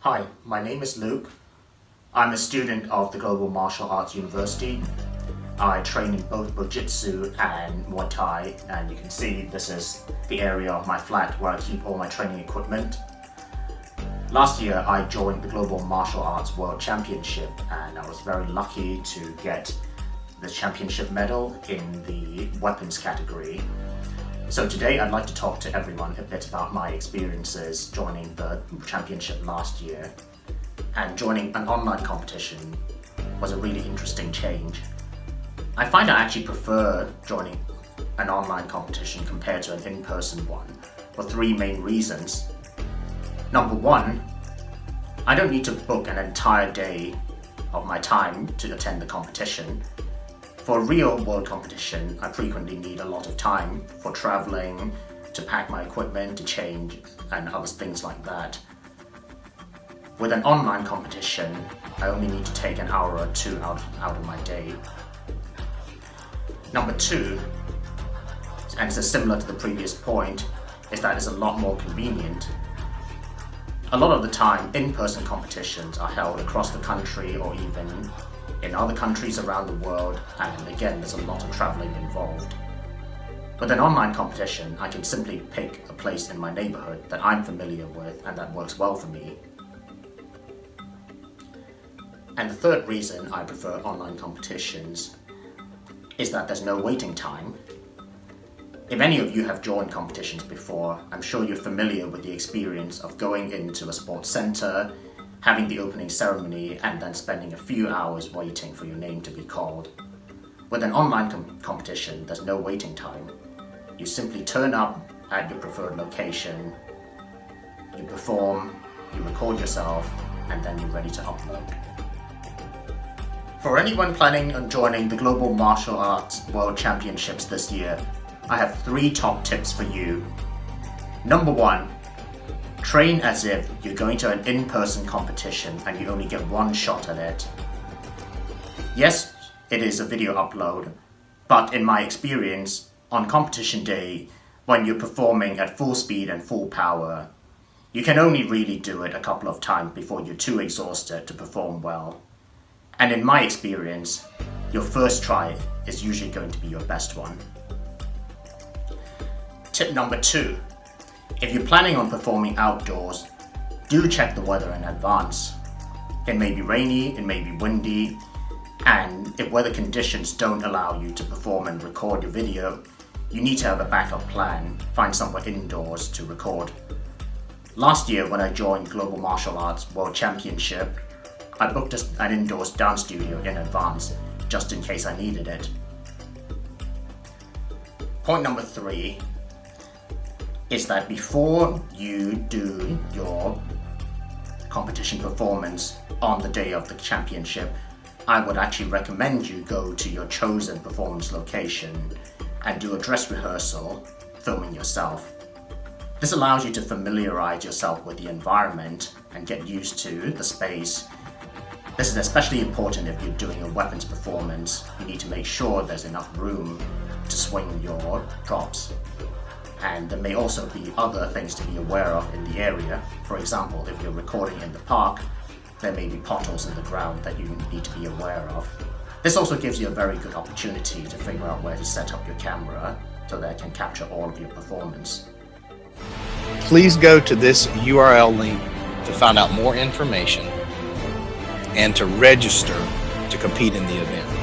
Hi, my name is Luke. I'm a student of the Global Martial Arts University. I train in both Bujitsu and Muay Thai, and you can see this is the area of my flat where I keep all my training equipment. Last year I joined the Global Martial Arts World Championship, and I was very lucky to get the championship medal in the weapons category. So today I'd like to talk to everyone a bit about my experiences joining the championship last year. And joining an online competition was a really interesting change. I find I actually prefer joining an online competition compared to an in-person one for three main reasons. Number one, I don't need to book an entire day of my time to attend the competition. For a real world competition, I frequently need a lot of time for traveling, to pack my equipment, to change, and other things like that. With an online competition, I only need to take an hour or two out of my day. Number two, and this is similar to the previous point, is that it's a lot more convenient. A lot of the time, in-person competitions are held across the country or even in other countries around the world, and again, there's a lot of traveling involved. With an online competition, I can simply pick a place in my neighborhood that I'm familiar with and that works well for me. And the third reason I prefer online competitions is that there's no waiting time. If any of you have joined competitions before, I'm sure you're familiar with the experience of going into a sports center, having the opening ceremony, and then spending a few hours waiting for your name to be called. With an online competition, there's no waiting time. You simply turn up at your preferred location, you perform, you record yourself, and then you're ready to upload. For anyone planning on joining the Global Martial Arts World Championships this year, I have three top tips for you. Number one, train as if you're going to an in-person competition and you only get one shot at it. Yes, it is a video upload, but in my experience, on competition day, when you're performing at full speed and full power, you can only really do it a couple of times before you're too exhausted to perform well. And in my experience, your first try is usually going to be your best one. Tip number two. If you're planning on performing outdoors, do check the weather in advance. It may be rainy, it may be windy, and if weather conditions don't allow you to perform and record your video, you need to have a backup plan, find somewhere indoors to record. Last year when I joined Global Martial Arts World Championship, I booked an indoors dance studio in advance, just in case I needed it. Point number three is that before you do your competition performance on the day of the championship, I would actually recommend you go to your chosen performance location and do a dress rehearsal, filming yourself. This allows you to familiarize yourself with the environment and get used to the space. This is especially important if you're doing a weapons performance. You need to make sure there's enough room to swing your props. And there may also be other things to be aware of in the area. For example, if you're recording in the park, there may be potholes in the ground that you need to be aware of. This also gives you a very good opportunity to figure out where to set up your camera so that it can capture all of your performance. Please go to this URL link to find out more information and to register to compete in the event.